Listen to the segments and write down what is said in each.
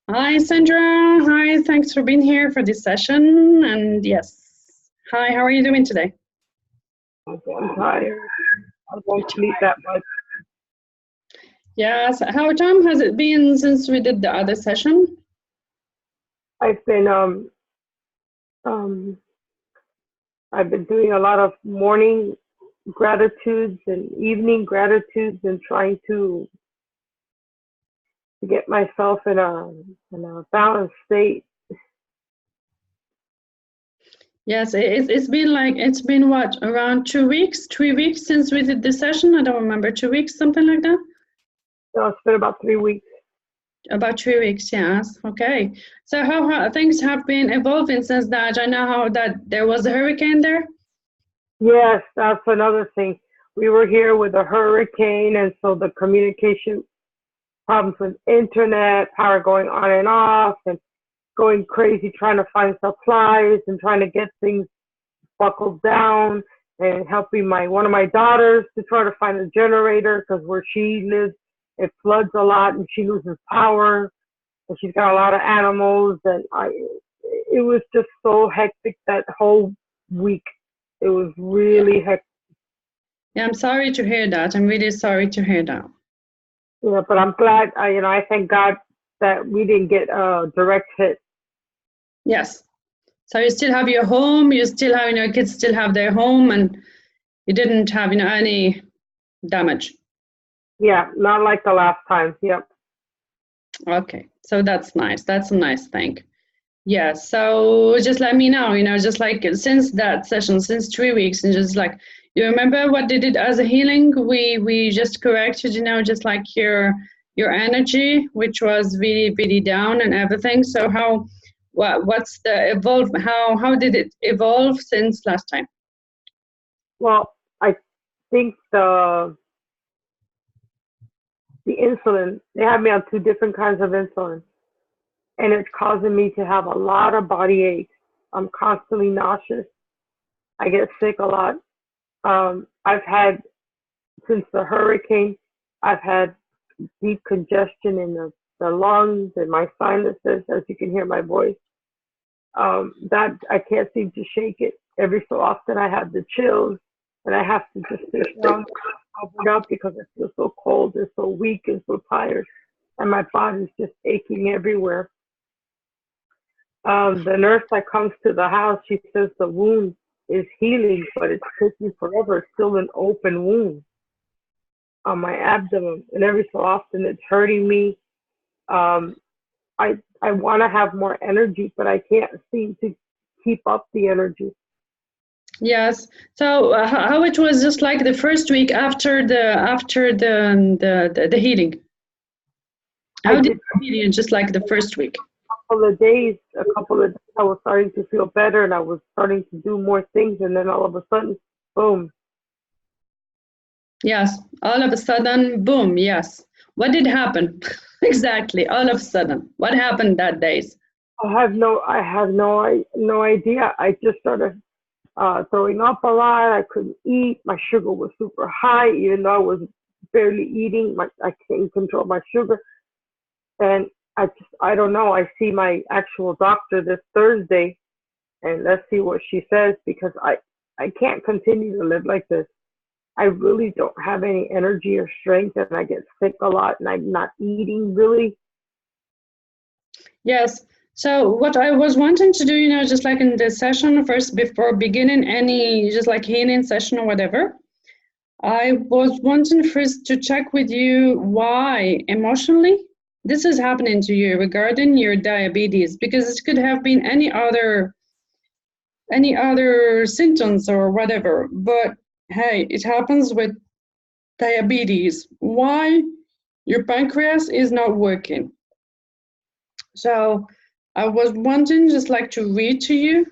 Hi, Sandra. Hi, thanks for being here for this session. And yes, hi, how are you doing today? Okay, I'm tired. I won't sleep that much. Yes, how time has it been since we did the other session? I've been um I've been doing a lot of morning gratitudes and evening gratitudes and trying to get myself in a balanced state. Yes, it's been it's been what, around 2 weeks, 3 weeks since we did this session? I don't remember, 2 weeks, something like that? So it's been about 3 weeks. About 3 weeks, yes. Okay. So how things have been evolving since that? I know how that there was a hurricane there. Yes, that's another thing. We were here with a hurricane, and so the communication problems with internet, power going on and off, and going crazy trying to find supplies and trying to get things buckled down and helping my one of my daughters to try to find a generator because where she lives it floods a lot and she loses power and she's got a lot of animals and I it was just so hectic that whole week. It was Yeah. really hectic. Yeah, I'm sorry to hear that. I'm really sorry to hear that. Yeah, but I'm glad I thank God that we didn't get a direct hit. Yes. So you still have your home, you still have, kids still have their home, and you didn't have, any damage. Yeah, not like the last time. Yep. Okay, so that's nice. That's a nice thing. Yeah, so just let me know, just like since that session, since 3 weeks, and just like, you remember what they did as a healing? We just corrected, just like your energy, which was really, really down and everything. So what's the evolve? How did it evolve since last time? Well, I think the insulin, they have me on two different kinds of insulin, and it's causing me to have a lot of body aches. I'm constantly nauseous. I get sick a lot. I've had, since the hurricane, I've had deep congestion in the lungs and my sinuses, as you can hear my voice. That I can't seem to shake it. Every so often I have the chills and I have to just sit down covered up because I feel so cold and so weak and so tired and my body's just aching everywhere. The nurse that comes to the house, she says the wound is healing, but it's taking forever. It's still an open wound on my abdomen, and every so often it's hurting me. Um, I want to have more energy, but I can't seem to keep up the energy. Yes. So how it was just like the first week after the healing? I How did did you feel just like the first week? a couple of days, I was starting to feel better, and I was starting to do more things, and then all of a sudden, boom. Yes. All of a sudden, boom. Yes. What did happen? Exactly. All of a sudden, what happened that days? I have no idea. I just started throwing up a lot. I couldn't eat. My sugar was super high, even though I was barely eating. I can't control my sugar, and I don't know. I see my actual doctor this Thursday, and let's see what she says because I can't continue to live like this. I really don't have any energy or strength, and I get sick a lot, and I'm not eating really. Yes. So what I was wanting to do, just like in the session first, before beginning any just like healing session or whatever, I was wanting first to check with you why emotionally this is happening to you regarding your diabetes, because it could have been any other symptoms or whatever. But hey, it happens with diabetes. Why your pancreas is not working. So I was wanting just like to read to you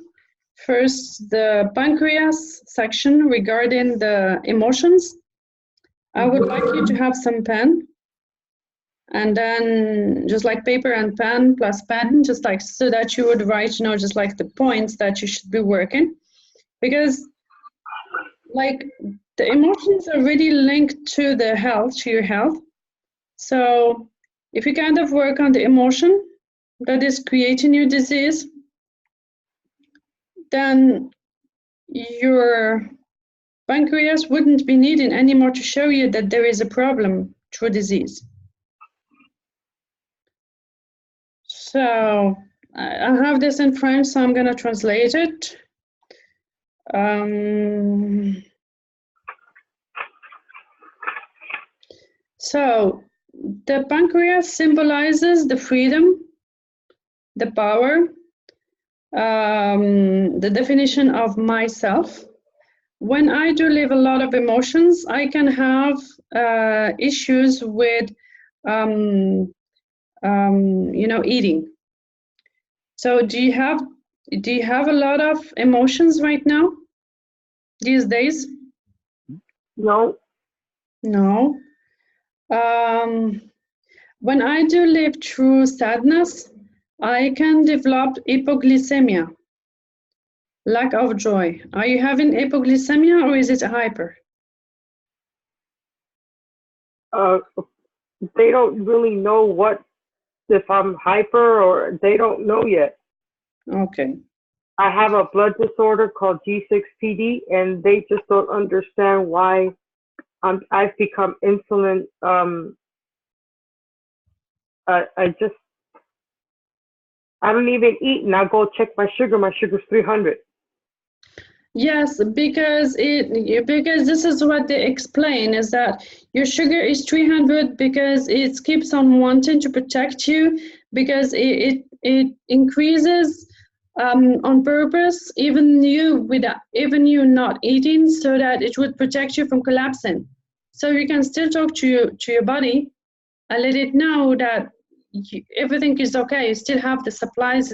first the pancreas section regarding the emotions. I would like you to have some pen, and then just like paper and pen plus pen, just like so that you would write, just like the points that you should be working. Because like the emotions are really linked to the health, to your health. So if you kind of work on the emotion, that is creating your disease, then your pancreas wouldn't be needing anymore to show you that there is a problem through disease. So I have this in French, so I'm going to translate it. So the pancreas symbolizes the freedom, the power, the definition of myself. When I do live a lot of emotions, I can have issues with, eating. So do you have a lot of emotions right now, these days? No. No. When I do live through sadness, I can develop hypoglycemia, lack of joy. Are you having hypoglycemia or is it hyper? They don't really know if I'm hyper, or they don't know yet. Okay. I have a blood disorder called G6PD, and they just don't understand why I've become insulin. I don't even eat, and I go check my sugar. My sugar's 300. Yes, because this is what they explain, is that your sugar is 300 because it keeps on wanting to protect you, because it increases on purpose, even you not eating, so that it would protect you from collapsing. So you can still talk to your body and let it know that everything is okay. You still have the supplies.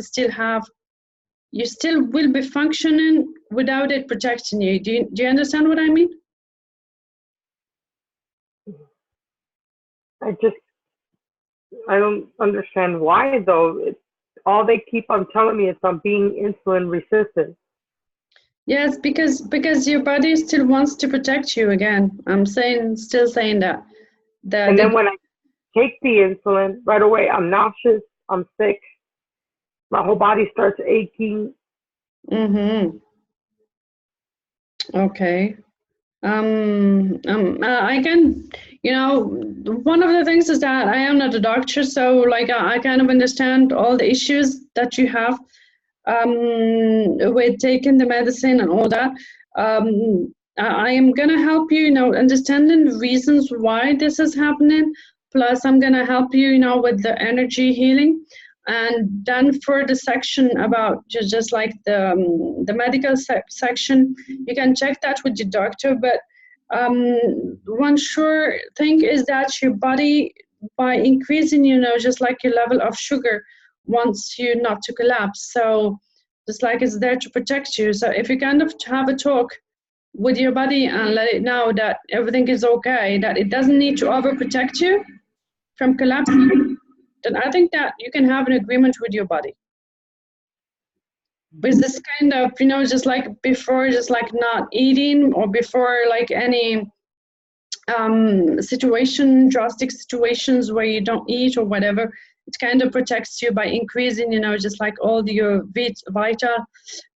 You still will be functioning without it protecting you. Do you understand what I mean? I don't understand why, though. All they keep on telling me is I'm being insulin resistant. Yes, because your body still wants to protect you again. I'm still saying that. And then when I take the insulin, right away I'm nauseous, I'm sick, my whole body starts aching. Mm-hmm. Okay. I can, one of the things is that I am not a doctor, so like I kind of understand all the issues that you have with taking the medicine and all that. I am gonna help you, understanding the reasons why this is happening. Plus, I'm gonna help you, with the energy healing. And then for the section about just like the medical section, you can check that with your doctor. But one sure thing is that your body, by increasing, just like your level of sugar, wants you not to collapse. So just like it's there to protect you. So if you kind of have a talk with your body and let it know that everything is okay, that it doesn't need to overprotect you from collapsing, then I think that you can have an agreement with your body. With this kind of, just like before, just like not eating, or before like any drastic situations where you don't eat or whatever, it kind of protects you by increasing, just like all your vital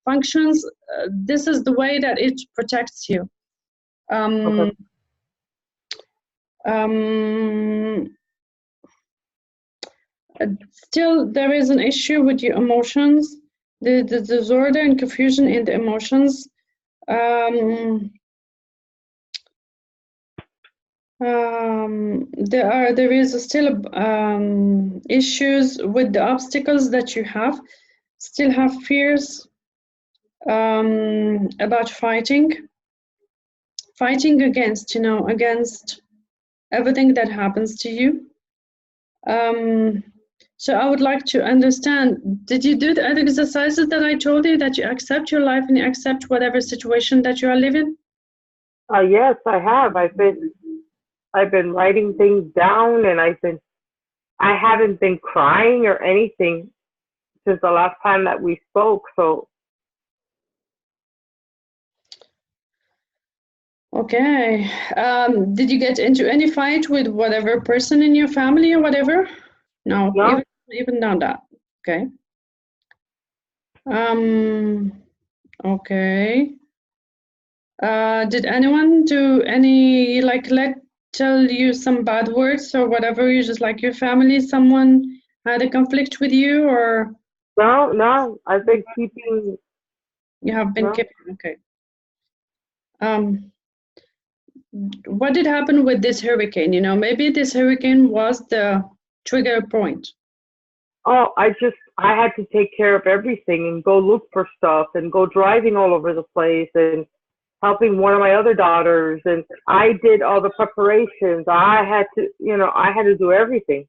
functions. This is the way that it protects you. Okay. Still, there is an issue with your emotions, the disorder and confusion in the emotions. There is still issues with the obstacles that you have. Still have fears about fighting against, against everything that happens to you. So I would like to understand, did you do the exercises that I told you, that you accept your life and you accept whatever situation that you are living? Yes, I have. I've been writing things down, and I haven't been crying or anything since the last time that we spoke. So. Okay. Did you get into any fight with whatever person in your family or whatever? No, No. even not that. Okay. Okay. Did anyone do any tell you some bad words or whatever? You just like your family, someone had a conflict with you, or No, I've been keeping. you have been No, keeping? Okay. Um, what did happen with this hurricane? You know, maybe this hurricane was the trigger point. oh, I had to take care of everything and go look for stuff and go driving all over the place and helping one of my other daughters, and I did all the preparations. I had to do everything.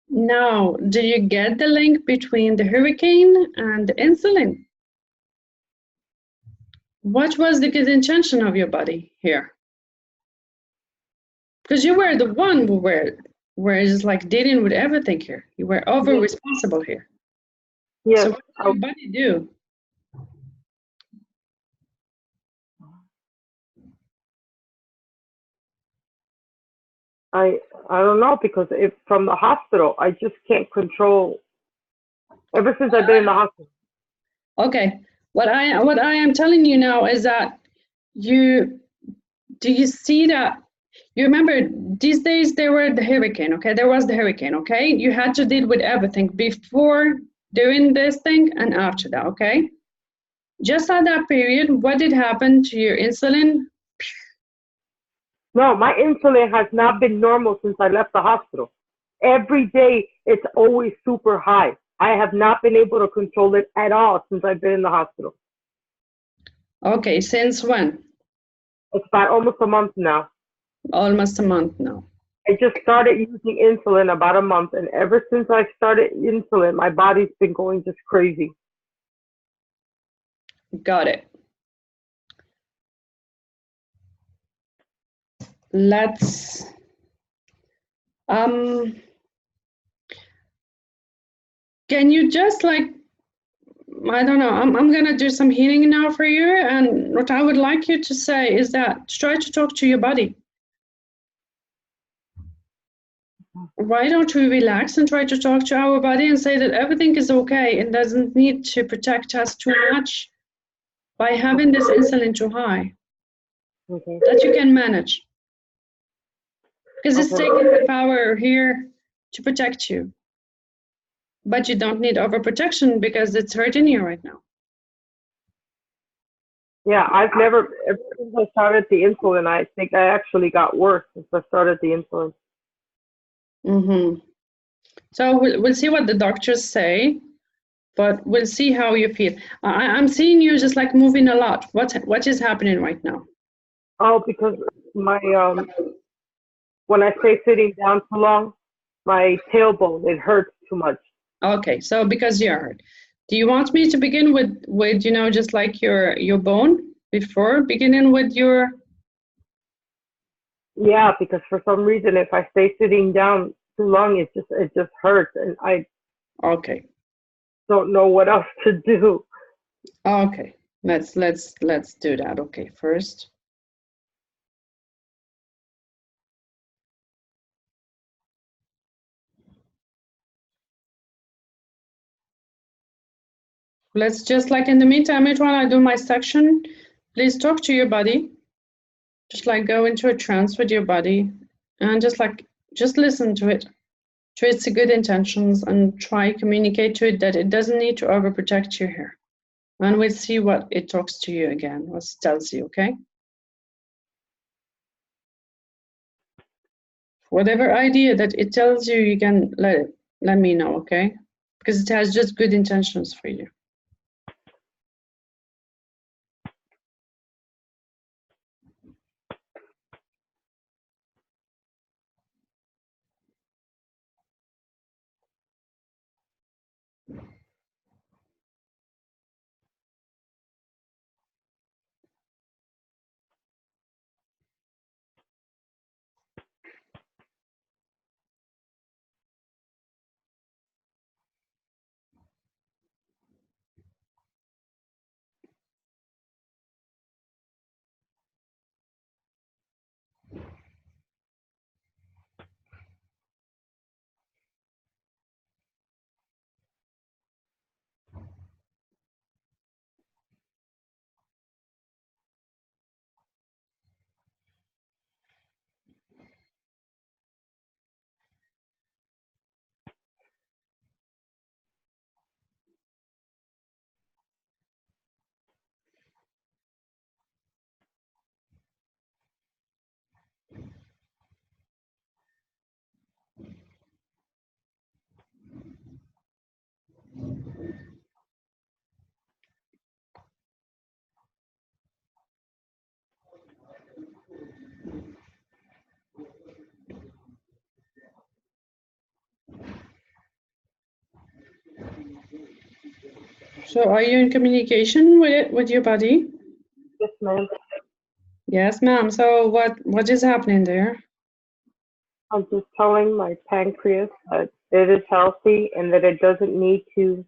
Now, do you get the link between the hurricane and the insulin? What was the good intention of your body here? Because you were the one who were just like dealing with everything here. You were over responsible here. Yes, So what did your body do? I don't know, because if from the hospital, I just can't control. Ever since I've been in the hospital. Okay, what I am telling you now is that you do you see that you remember these days there were the hurricane, okay? There was the hurricane, okay? You had to deal with everything before doing this thing and after that, okay? Just at that period, what did happen to your insulin? No, my insulin has not been normal since I left the hospital. Every day it's always super high. I have not been able to control it at all since I've been in the hospital. Okay, since when? It's about almost a month now. Almost a month now. I just started using insulin about a month, and ever since I started insulin, my body's been going just crazy. Got it. Let's can you just I don't know, I'm gonna do some healing now for you, and what I would like you to say is that try to talk to your body. Why don't we relax and try to talk to our body and say that everything is okay and doesn't need to protect us too much by having this insulin too high, Okay. that you can manage. Because it's Okay. taking the power here to protect you. But you don't need overprotection because it's hurting you right now. Yeah, ever since I started the insulin, I think I actually got worse since I started the insulin. Mm-hmm. So we'll see what the doctors say, but we'll see how you feel. I'm seeing you just like moving a lot. What is happening right now? Oh, because my when I stay sitting down too long, my tailbone, it hurts too much. Okay, so because you're hurt. Do you want me to begin with just like your bone before beginning with your? Yeah, because for some reason, if I stay sitting down too long, it just hurts, and I Okay. don't know what else to do. Okay. Let's do that. Okay, first. Let's just like in the meantime, while I do my section, please talk to your body. Just like go into a trance with your body and just listen to it. To its good intentions and try communicate to it that it doesn't need to overprotect you here. And we'll see what it talks to you again, what it tells you, okay? Whatever idea that it tells you, you can let me know, okay? Because it has just good intentions for you. So are you in communication with it, with your body? Yes, ma'am. Yes, ma'am. So what is happening there? I'm just telling my pancreas that it is healthy and that it doesn't need to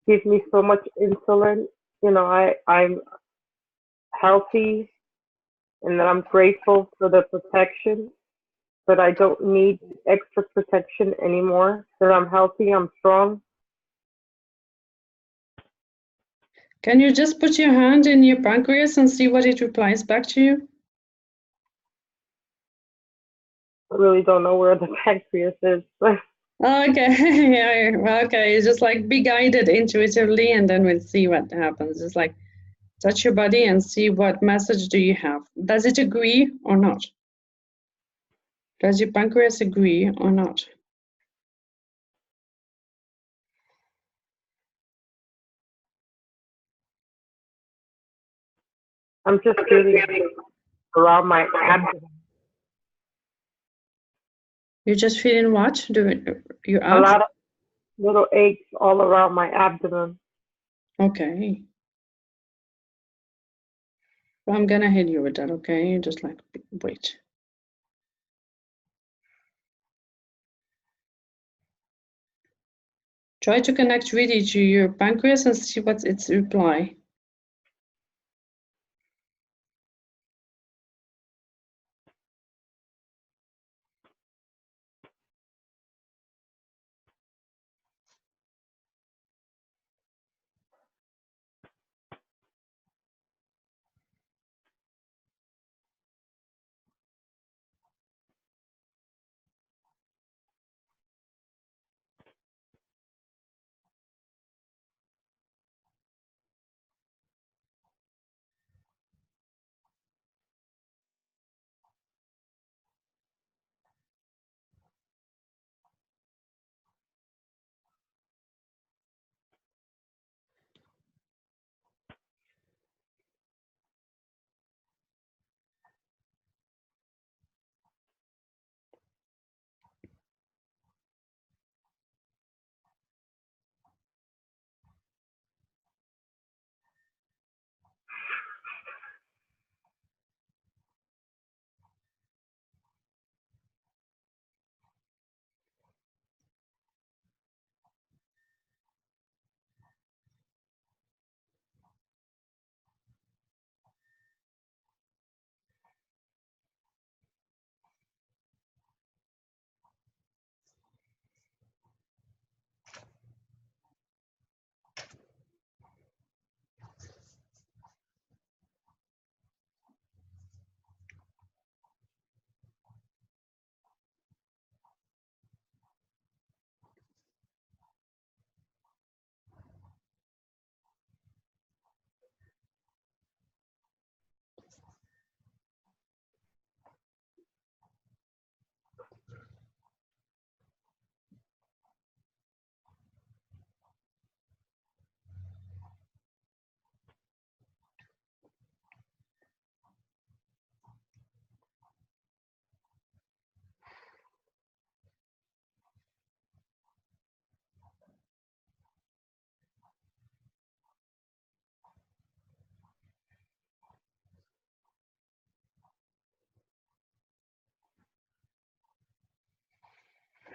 give me so much insulin. You know, I'm healthy and that I'm grateful for the protection, but I don't need extra protection anymore. That I'm healthy, I'm strong. Can you just put your hand in your pancreas and see what it replies back to you? I really don't know where the pancreas is. Okay, okay. Just like be guided intuitively, and then we'll see what happens. Just like touch your body and see what message do you have. Does it agree or not? Does your pancreas agree or not? I'm just feeling around my abdomen. You're just feeling what? Your A abs? lot of little aches all around my abdomen. Okay. I'm gonna hit you with that, okay? Just like wait. Try to connect really to your pancreas and see what's its reply.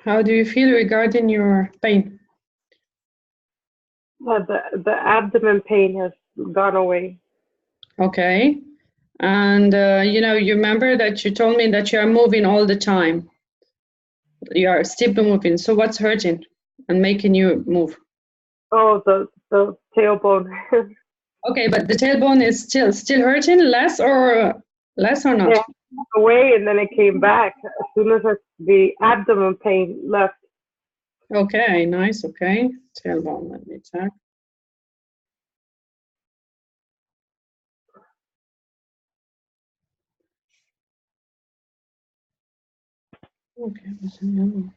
How do you feel regarding your pain? Yeah, the abdomen pain has gone away. Okay. And you remember that you told me that you are moving all the time. You are still moving. So what's hurting and making you move? Oh, the tailbone. Okay, but the tailbone is still hurting, less or not? Yeah, away and then it came back as soon as the abdomen pain left. Okay, nice. Okay, tailbone. Let me check. Okay, what's the number?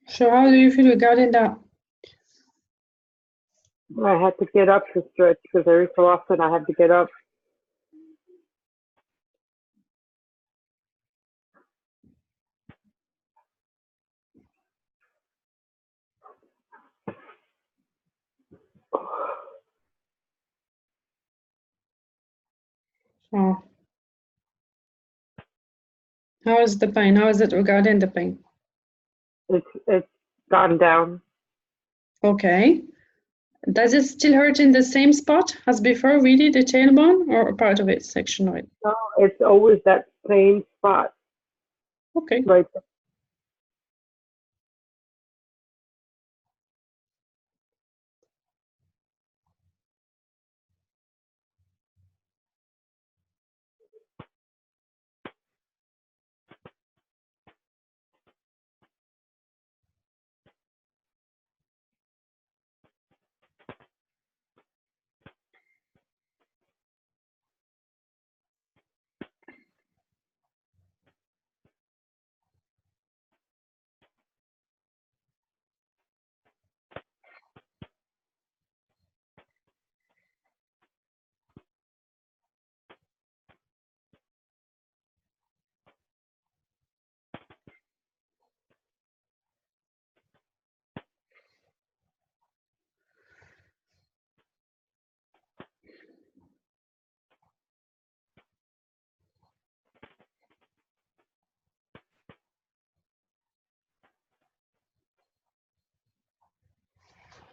So how do you feel regarding that? I had to get up to stretch because every so often I have to get up. So how is the pain? How is it regarding the pain? It's gone down. Okay. Does it still hurt in the same spot as before, really, the tailbone, or a part of it, section of it? No, it's always that same spot Okay. right there.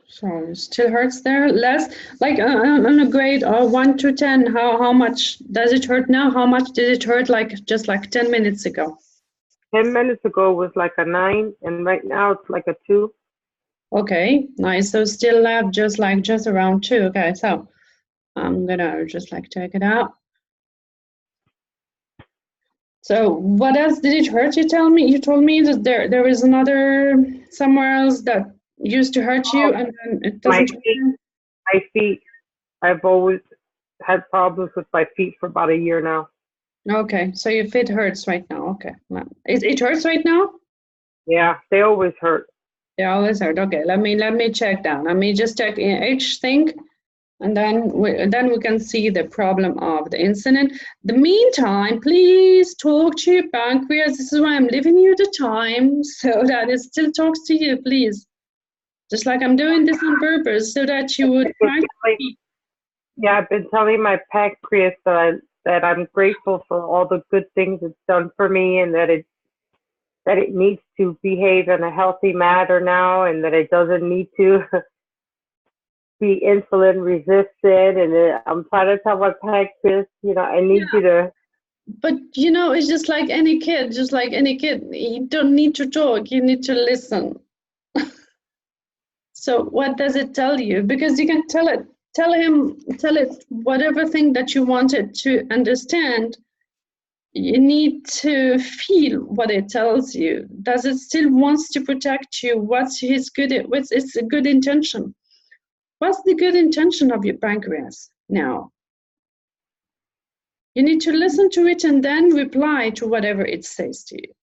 So it still hurts there. Less, like on a grade of 1 to 10, how much does it hurt now? How much did it hurt like just like 10 minutes ago? 10 minutes ago was like a 9, and right now it's like a 2. Okay, nice. So still left just around 2. Okay, so I'm gonna just like check it out. So what else did it hurt? You told me that there is another somewhere else that used to hurt you, and then it My doesn't hurt feet, now? my feet. I've always had problems with my feet for about a year now. Okay, so your feet hurts right now. Okay, it hurts right now. Yeah, they always hurt. They always hurt. Okay, let me check down. Let me just check in each thing, and then we can see the problem of the insulin. The meantime, please talk to your pancreas. This is why I'm leaving you the time so that it still talks to you, please. Just like I'm doing this on purpose so that you would try to see. Yeah, I've been telling my pancreas that I'm grateful for all the good things it's done for me, and that it needs to behave in a healthy manner now, and that it doesn't need to be insulin resistant. And I'm trying to tell my pancreas, I need you to. But it's just like any kid, You don't need to talk, you need to listen. So what does it tell you? Because you can tell it whatever thing that you want it to understand. You need to feel what it tells you. Does it still wants to protect you? What's its a good intention? What's the good intention of your pancreas now? You need to listen to it and then reply to whatever it says to you.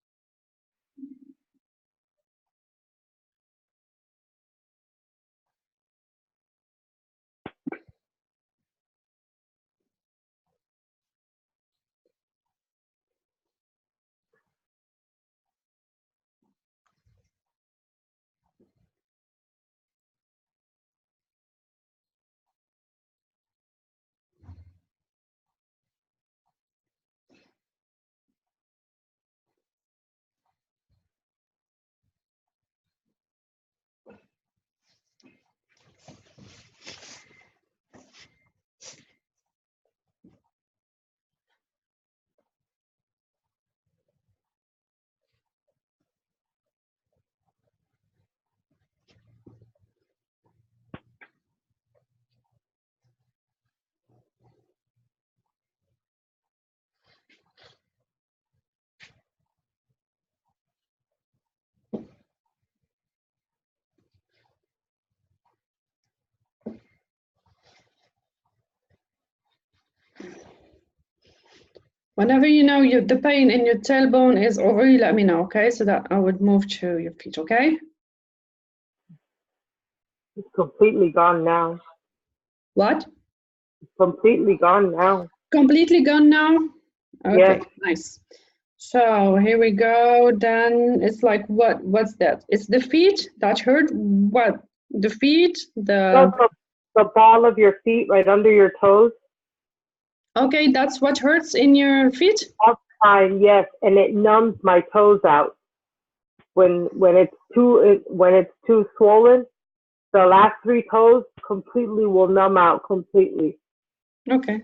Whenever you know the pain in your tailbone is over, you let me know, okay? So that I would move to your feet, okay? It's completely gone now. What? It's completely gone now. Completely gone now? Okay, Yes. nice. So here we go. Then it's like what's that? It's the feet that hurt. What? The feet, No, the ball of your feet right under your toes. okay, that's what hurts in your feet? Outside, yes, and it numbs my toes out. When it's too swollen, the last three toes completely will numb out completely. Okay.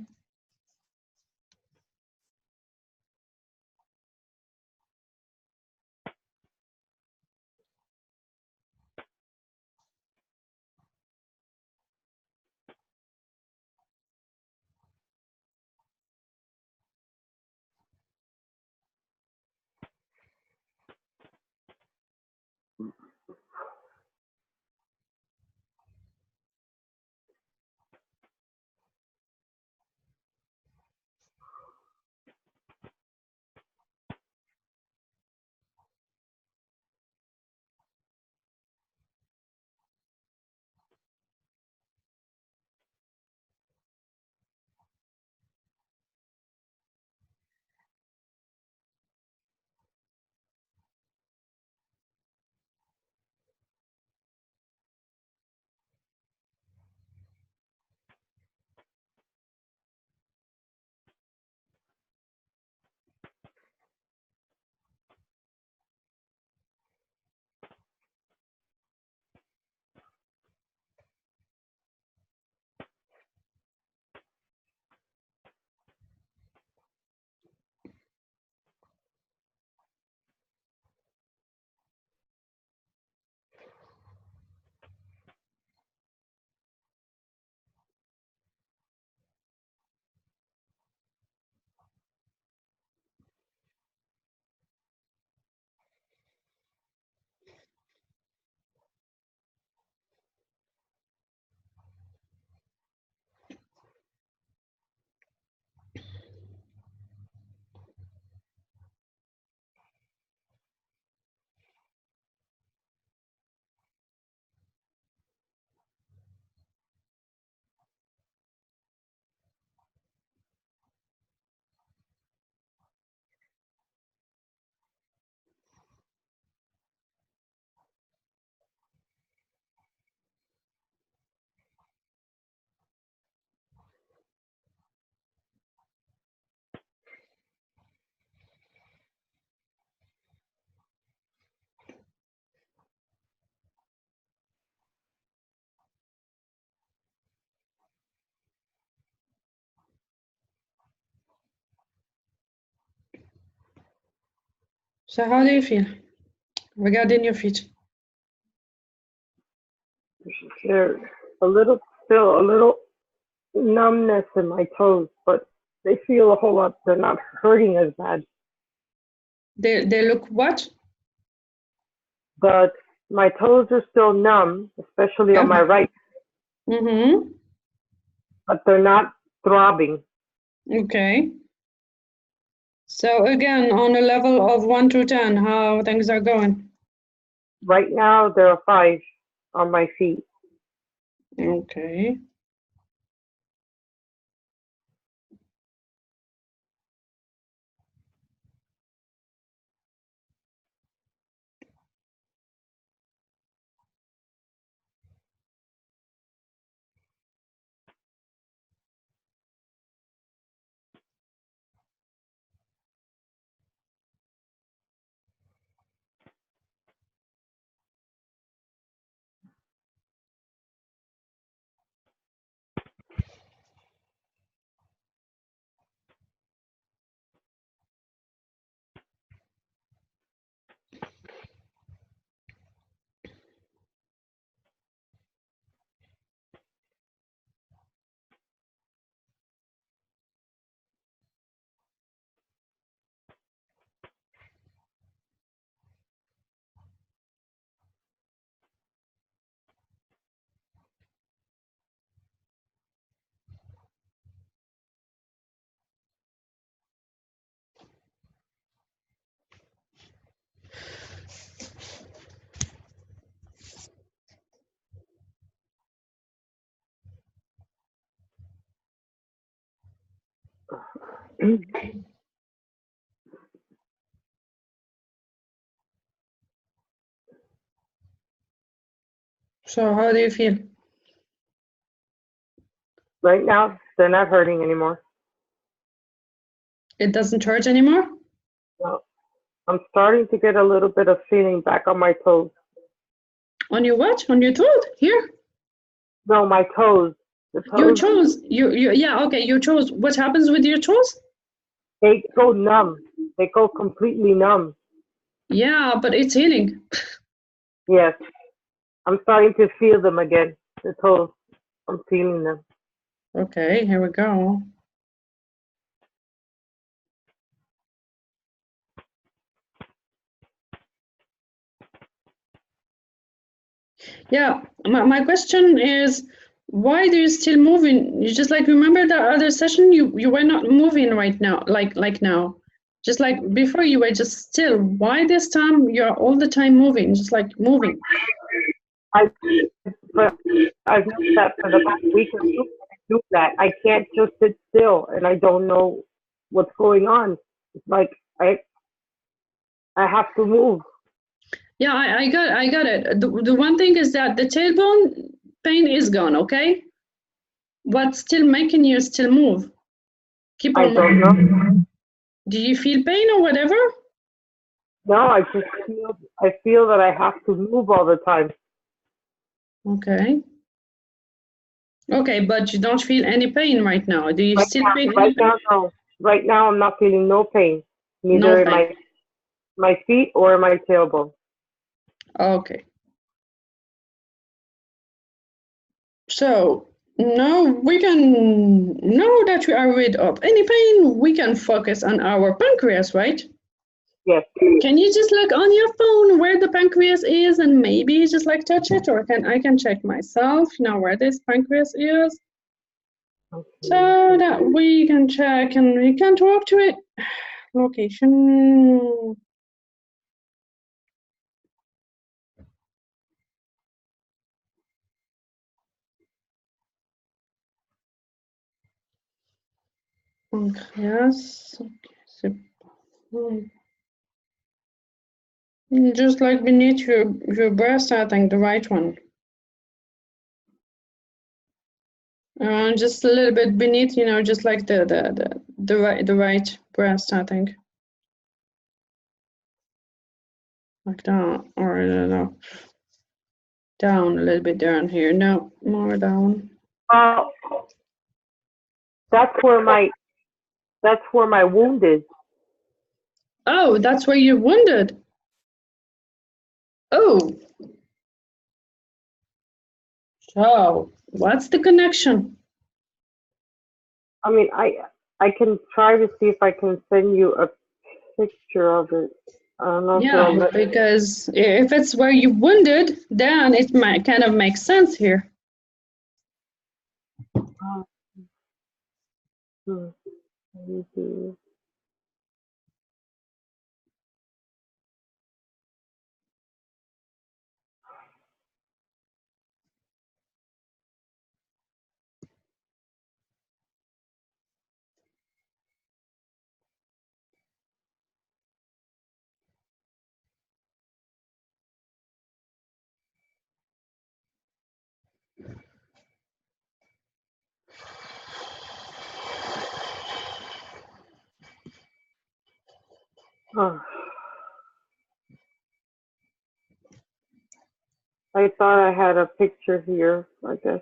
So how do you feel regarding your feet? There's still a little numbness in my toes, but they feel a whole lot. They're not hurting as bad. They look what? But my toes are still numb, especially Yeah. on my right, Mm-hmm. but they're not throbbing. Okay. So again, on a level of 1 to 10, how things are going? Right now, there are 5 on my feet. Okay. So how do you feel? Right now, they're not hurting anymore. It doesn't hurt anymore? No. I'm starting to get a little bit of feeling back on my toes. On your what? On your toes? Here? No, my toes. The Your toes, toes. Yeah, okay, your toes. What happens with your toes? they go numb. They go completely numb. Yeah, but it's healing. Yes. I'm starting to feel them again. The toes. I'm feeling them. Okay, here we go. Yeah, my question is, why do you still moving? You just like remember the other session you were not moving right now, like now. Just like before you were just still. Why this time you're all the time moving, just like moving? I, but I've noticed that for the past week or two, I do that. I can't just sit still, and I don't know what's going on. It's like I have to move. Yeah, I got it. The one thing is that the tailbone pain is gone, okay? What's still making you still move? Keep I on don't moving. know. Do you feel pain or whatever? No, I feel that I have to move all the time. Okay. Okay, but you don't feel any pain right now. Do you still feel any Right pain? now, no. Right now, I'm not feeling no pain, No neither in pain. my feet or in my tailbone. Okay. So now now that we are rid of any pain, we can focus on our pancreas, right? Yes. Can you just look on your phone where the pancreas is and maybe just like touch it, or I can check myself, where this pancreas is, so that we can check and we can talk to it. Location. Pancreas. Just like beneath your breast, I think the right one. Just a little bit beneath, just like the right breast, I think. Like that, or no, down a little bit down here. No, more down. That's where my wound is. Oh, that's where you're wounded. Oh, so what's the connection? I mean, I can try to see if I can send you a picture of it. I don't know if it'll Yeah, because if it's where you're wounded, then it might kind of make sense here. Let me see. Oh. I thought I had a picture here, I guess.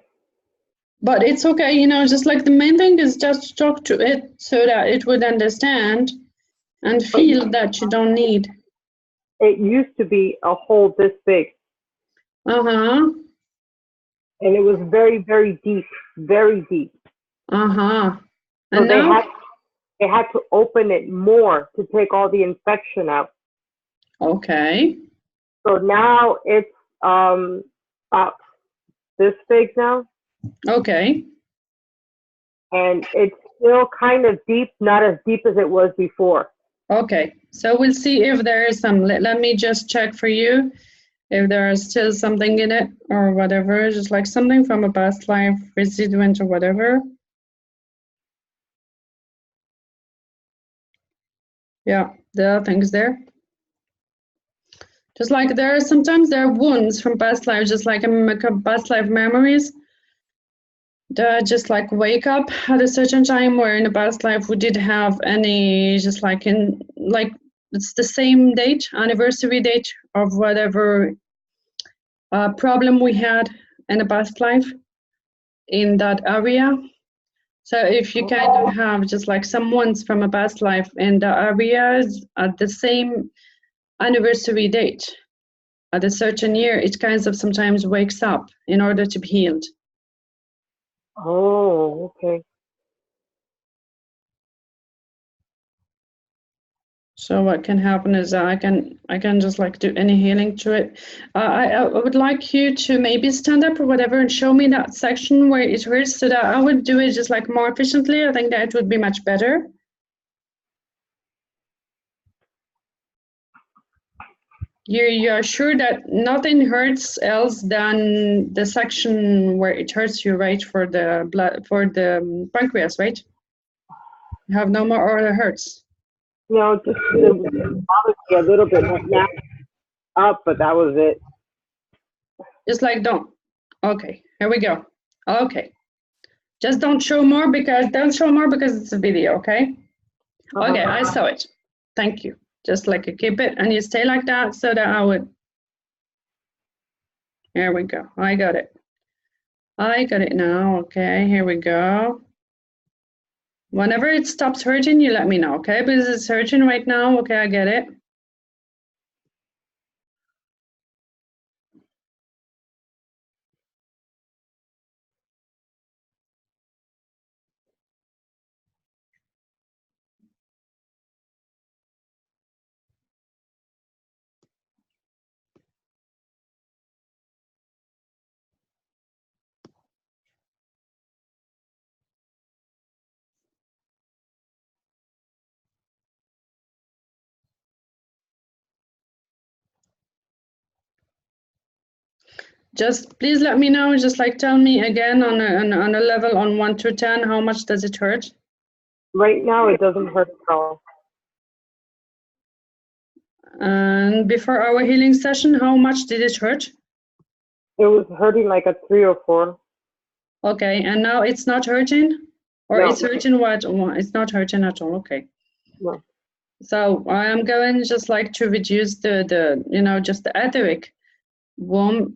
But it's okay, just like the main thing is just talk to it so that it would understand and feel that you don't need. It used to be a hole this big. Uh-huh. And it was very, very deep, very deep. Uh-huh. So And now? they had to open it more to take all the infection out. Okay. So now it's about this big now. Okay. And it's still kind of deep, not as deep as it was before. Okay. So we'll see if there is some. Let me just check for you if there is still something in it or whatever, just like something from a past life, resident or whatever. Yeah, there are things there. Just like sometimes there are wounds from past lives, just like past life memories that just like wake up at a certain time where in the past life we did have any, just like it's the same date, anniversary date of whatever problem we had in the past life in that area. So if you kind of have just like some wounds from a past life in the areas at the same anniversary date, at a certain year, it kind of sometimes wakes up in order to be healed. Oh, okay. So what can happen is I can just like do any healing to it. I would like you to maybe stand up or whatever and show me that section where it hurts, so that I would do it just like more efficiently. I think that it would be much better. You're sure that nothing hurts else than the section where it hurts you, right? For the blood, for the pancreas, right? You have no more other hurts. No, just it bothered me a little bit now up, but that was it. Just like don't. Okay, here we go. Okay, just don't show more because it's a video. Okay. Okay, I saw it. Thank you. Just like keep it and you stay like that so that I would. Here we go. I got it. I got it now. Okay, here we go. Whenever it stops hurting, you let me know, okay? Because it's hurting right now. Okay, I get it. Just please let me know. Just like tell me again on a level on 1 to 10, how much does it hurt? Right now, it doesn't hurt at all. And before our healing session, how much did it hurt? It was hurting like a 3 or 4. Okay, and now it's not hurting? Or No. it's hurting what? It's not hurting at all, okay. No. So I am going just like to reduce the just the etheric wound,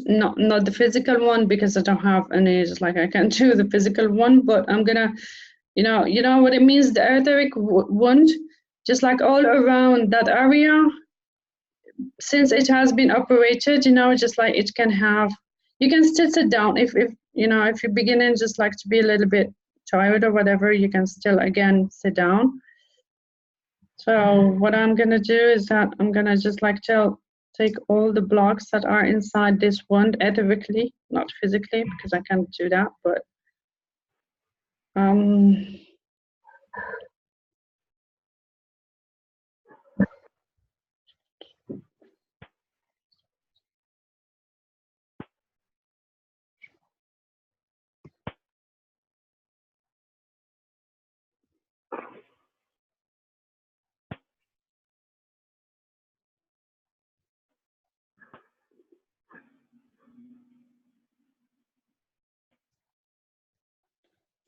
not the physical one, because I don't have any, just like I can't do the physical one, but I'm gonna, you know what it means, the etheric wound, just like all around that area, since it has been operated, just like it can have, you can still sit down if if you're beginning just like to be a little bit tired or whatever, you can still again sit down. So what I'm gonna do is that I'm gonna just like take all the blocks that are inside this wound etherically, not physically, because I can't do that, but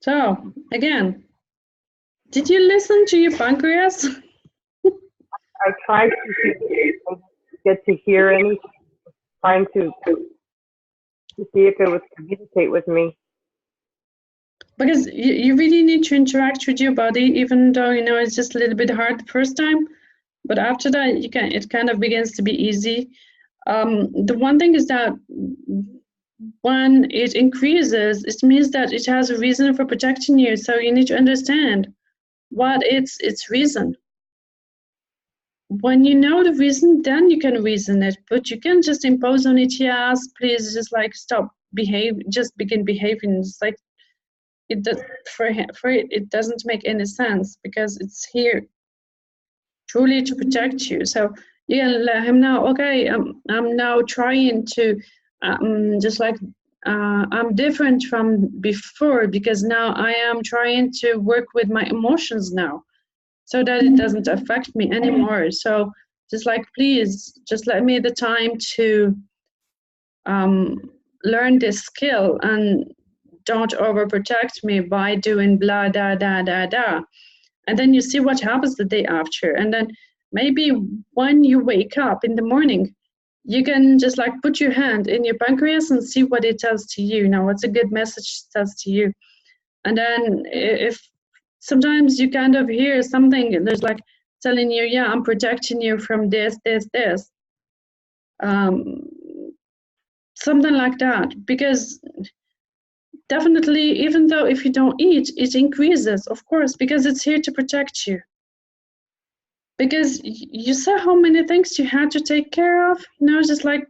so again, did you listen to your pancreas? I tried to get to hear anything, trying to see if it would communicate with me. Because you really need to interact with your body, even though it's just a little bit hard the first time, but after that it kind of begins to be easy. The one thing is that when it increases, it means that it has a reason for protecting you, so you need to understand what its reason. When you know the reason, then you can reason it, but you can't just impose on it, yes, please just like stop just begin behaving. It's like it does, for it doesn't make any sense, because it's here truly to protect you. So you can let him know, okay, I'm now trying to just like I'm different from before, because now I am trying to work with my emotions now. so that it doesn't affect me anymore. So just like, please, just let me the time to learn this skill, and don't overprotect me by doing blah, da, da, da, da. And then you see what happens the day after. And then maybe when you wake up in the morning, you can just like put your hand in your pancreas and see what it tells to you. Now, what's a good message it tells to you? And then if sometimes you kind of hear something, there's like telling you, yeah, I'm protecting you from this, this, this. Something like that. Because definitely, even though if you don't eat, it increases, of course, because it's here to protect you. Because you saw how many things you had to take care of, you know, just like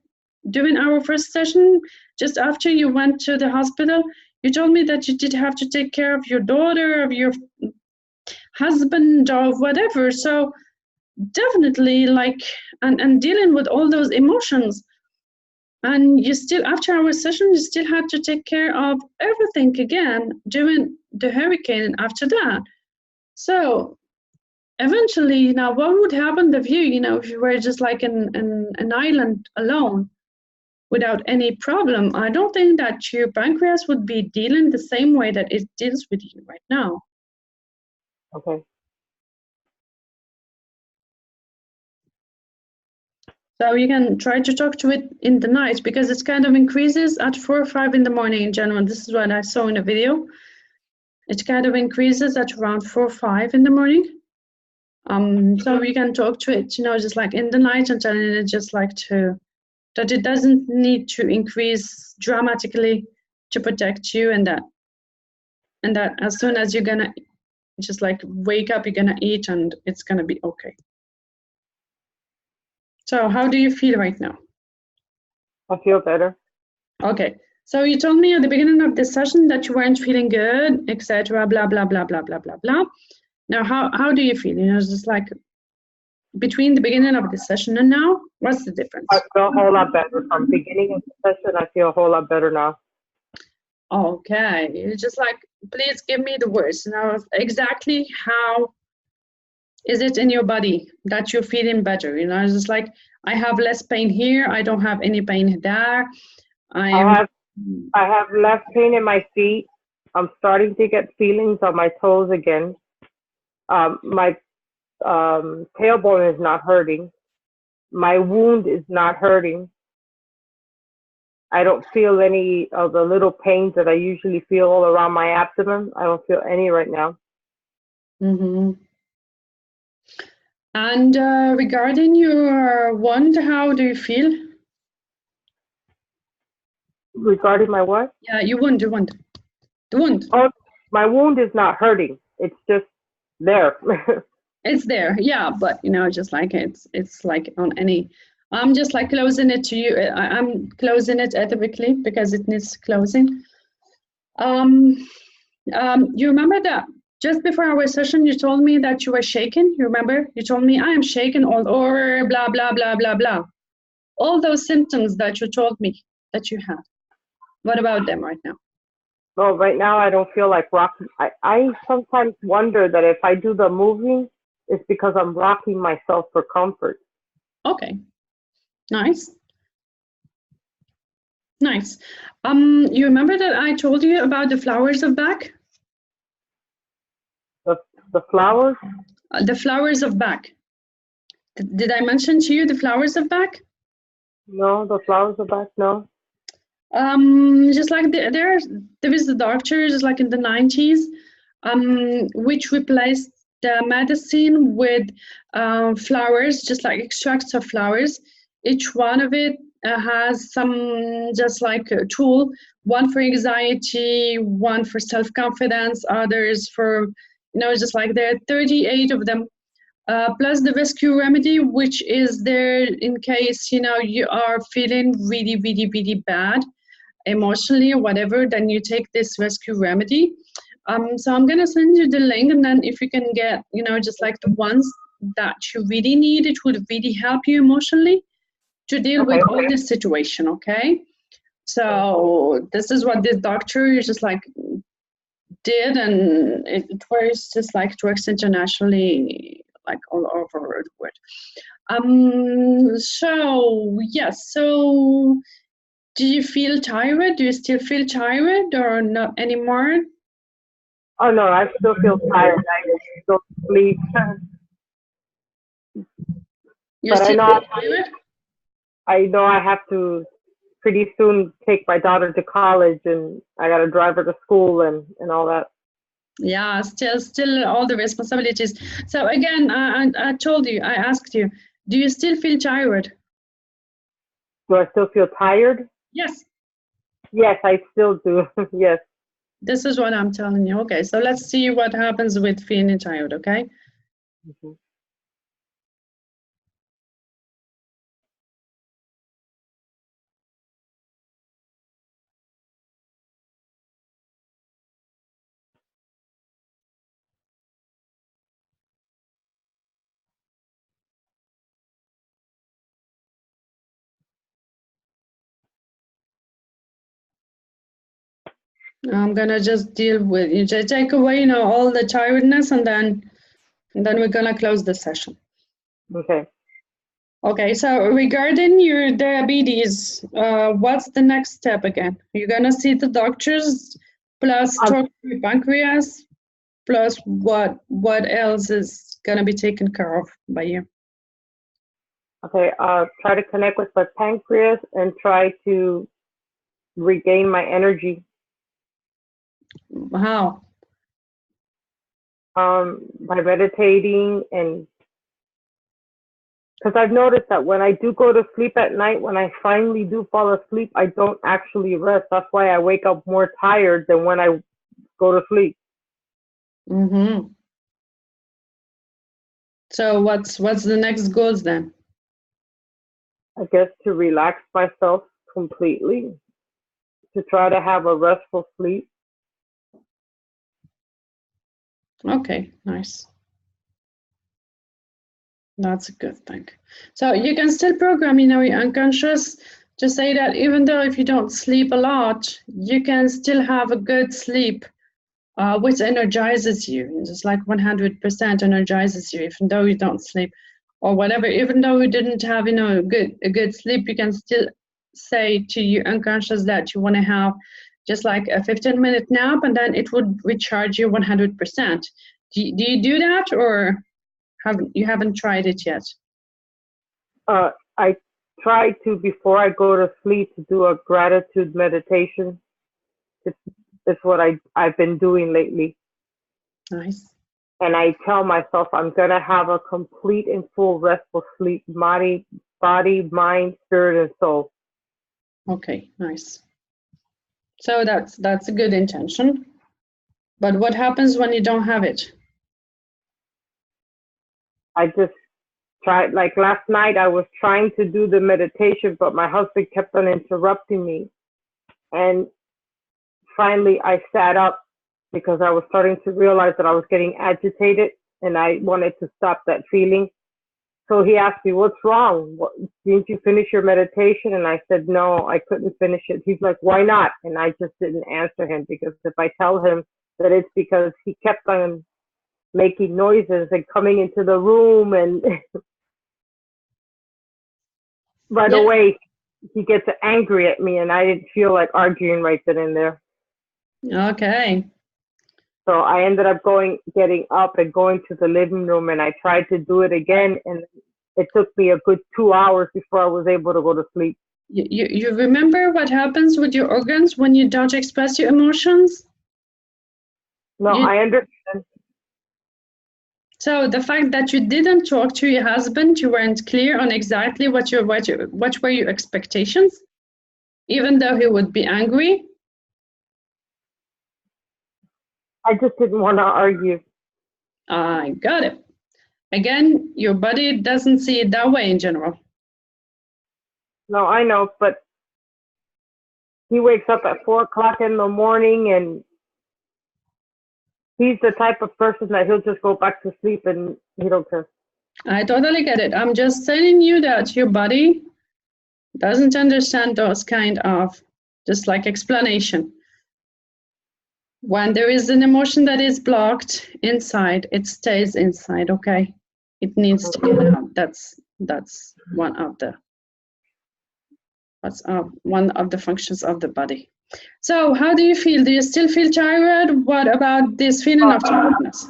during our first session, just after you went to the hospital, you told me that you did have to take care of your daughter, of your husband, or whatever. So definitely, like, and dealing with all those emotions. And you still, after our session, you still had to take care of everything again during the hurricane and after that. So eventually, you know, what would happen if you were just like in an island alone without any problem? I don't think that your pancreas would be dealing the same way that it deals with you right now. Okay. So you can try to talk to it in the night, because it kind of increases at 4 or 5 in the morning in general. This is what I saw in the video. It kind of increases at around 4 or 5 in the morning. So you can talk to it, you know, just like in the night, and telling it just like that it doesn't need to increase dramatically to protect you, and that as soon as you're gonna just like wake up, you're gonna eat and it's gonna be okay. So how do you feel right now? I feel better. Okay. So you told me at the beginning of this session that you weren't feeling good, etc. Blah blah blah blah blah blah blah. Now, how do you feel? You know, it's just like between the beginning of the session and now, what's the difference? I feel a whole lot better. From the beginning of the session, I feel a whole lot better now. Okay. It's just like, please give me the words. Now, exactly how is it in your body that you're feeling better? You know, it's just like, I have less pain here. I don't have any pain there. I have less pain in my feet. I'm starting to get feelings on my toes again. My tailbone is not hurting. My wound is not hurting. I don't feel any of the little pains that I usually feel all around my abdomen. I don't feel any right now. Mm-hmm. And regarding your wound, how do you feel? Regarding my what? Yeah, your wound, the wound. The wound. Oh, my wound is not hurting. It's just there. It's there, yeah, but you know, just like it's like on any. I'm just like closing it to you. I'm closing it ethically because it needs closing. You remember that just before our session, you told me that you were shaking. You remember? You told me I am shaking all over, blah blah blah blah blah. All those symptoms that you told me that you had. What about them right now? Well, right now I don't feel like rocking. I sometimes wonder that if I do the moving, it's because I'm rocking myself for comfort. Okay, nice. Nice. You remember that I told you about the flowers of Bach? The flowers? The flowers of Bach. Did I mention to you the flowers of Bach? No, the flowers of Bach, no. Just like there is the doctor, just like in the 90s, which replaced the medicine with flowers, just like extracts of flowers. Each one of it has some just like a tool, one for anxiety, one for self-confidence, others for, you know, just like there are 38 of them. Plus the rescue remedy, which is there in case, you know, you are feeling really, really, really bad emotionally or whatever, then you take this rescue remedy. So I'm going to send you the link, and then if you can get, you know, just like the ones that you really need, it would really help you emotionally to deal with all this situation, okay? So this is what this doctor is just like did, and it works just like it works internationally, like all over the world. So yes, so do you feel tired? Do you still feel tired or not anymore? Oh no, I still feel tired. I still sleep. You But still feel tired? I know I have to pretty soon take my daughter to college, and I got to drive her to school and all that. Yeah, still all the responsibilities. So again, I told you, I asked you, do you still feel tired? Do I still feel tired? Yes, Yes, I still do. Yes. this is what I'm telling you. Okay, so let's see what happens with feeling tired, okay? Mhm. I'm gonna just deal with you. Just take away, all the tiredness, and then we're gonna close the session. Okay. Okay, so regarding your diabetes, what's the next step again? You're gonna see the doctors, plus talk to your pancreas, plus what else is gonna be taken care of by you? Okay. Try to connect with my pancreas and try to regain my energy. How? By meditating, and because I've noticed that when I do go to sleep at night, when I finally do fall asleep, I don't actually rest. That's why I wake up more tired than when I go to sleep. Mm-hmm. So what's the next goals then? I guess to relax myself completely, to try to have a restful sleep. Okay, nice. That's a good thing. So you can still program, your unconscious to say that even though if you don't sleep a lot, you can still have a good sleep, which energizes you. Just like 100% energizes you, even though you don't sleep or whatever. Even though you didn't have, a good sleep, you can still say to your unconscious that you want to have just like a 15-minute nap, and then it would recharge you 100%. Do you do that, or you haven't tried it yet? I try to, before I go to sleep, to do a gratitude meditation. It's what I've been doing lately. Nice. And I tell myself I'm gonna have a complete and full restful sleep, body, mind, spirit, and soul. Okay, nice. So that's a good intention. But what happens when you don't have it? I just tried, like last night, I was trying to do the meditation, but my husband kept on interrupting me. And finally, I sat up because I was starting to realize that I was getting agitated and I wanted to stop that feeling. So he asked me, "What's wrong? Didn't you finish your meditation?" And I said, "No, I couldn't finish it." He's like, "Why not?" And I just didn't answer him, because if I tell him that it's because he kept on making noises and coming into the room, and right Yeah. away he gets angry at me, and I didn't feel like arguing right then and there. Okay. So I ended up getting up and going to the living room, and I tried to do it again, and it took me a good 2 hours before I was able to go to sleep. You remember what happens with your organs when you don't express your emotions? No, I understand. So the fact that you didn't talk to your husband, you weren't clear on exactly what were your expectations, even though he would be angry. I just didn't want to argue. I got it. Again, your body doesn't see it that way in general. No, I know, but he wakes up at 4 o'clock in the morning, and he's the type of person that he'll just go back to sleep and he don't care. I totally get it. I'm just telling you that your body doesn't understand those kind of just like explanation. When there is an emotion that is blocked inside, it stays inside, okay? It needs to get out. That's one of the functions of the body. So how do you feel? Do you still feel tired? What about this feeling of tiredness?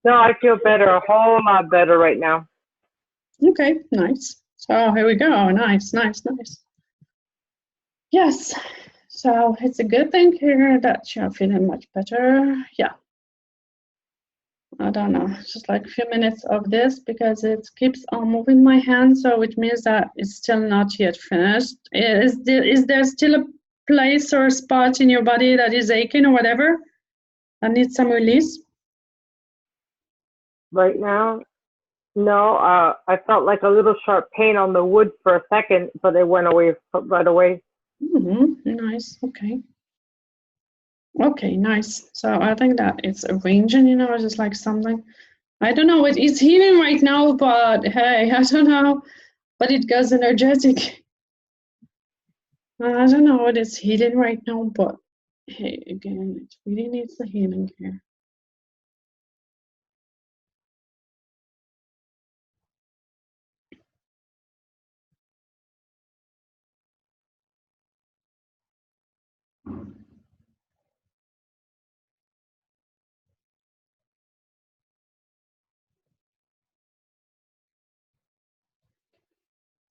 No, I feel better, a whole lot better right now. Okay, nice. So here we go. Nice. Yes. So it's a good thing here that you're feeling much better. Yeah. I don't know, just like a few minutes of this because it keeps on moving my hand, so it means that it's still not yet finished. Is there still a place or a spot in your body that is aching or whatever that needs some release? Right now, no. I felt like a little sharp pain on the wood for a second, but it went away right away. Nice. Okay, nice. So I think that it's arranging, just like something. I don't know, it is healing right now, but hey, I don't know, but it goes energetic. I don't know what it's healing right now, but hey, again, it really needs the healing here.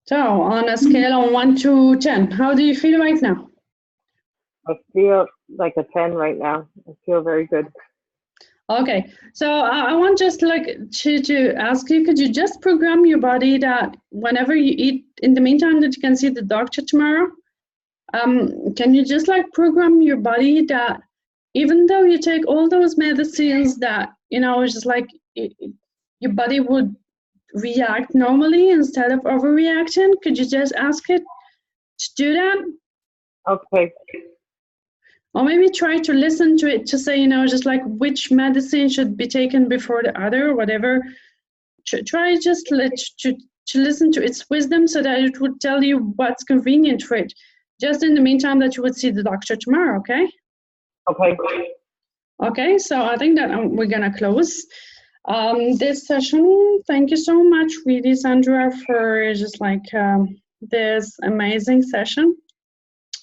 So on a scale of 1 to 10, how do you feel right now? I feel like a 10 right now. I feel very good. Okay, so I want just like to ask you, could you just program your body that whenever you eat, in the meantime that you can see the doctor tomorrow, can you just like program your body that even though you take all those medicines that, it's just like your body would react normally instead of overreacting? Could you just ask it to do that? Okay. Or maybe try to listen to it to say, just like which medicine should be taken before the other, or whatever. Try just to listen to its wisdom so that it would tell you what's convenient for it. Just in the meantime that you would see the doctor tomorrow, okay? Okay. Okay, so I think that we're gonna close this session. Thank you so much, really, Sandra, for just like this amazing session.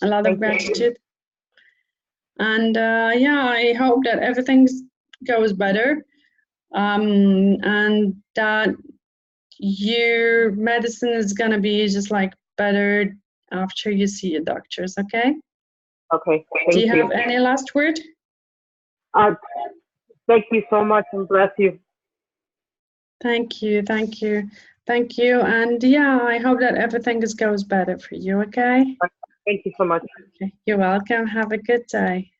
A lot of gratitude. And yeah, I hope that everything goes better and that your medicine is gonna be just like better after you see your doctors, okay? Okay. Do you have any last word? Thank you so much and bless you. Thank you. And yeah, I hope that everything goes better for you, okay? Thank you so much. Okay. You're welcome. Have a good day.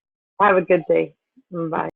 Have a good day. Bye.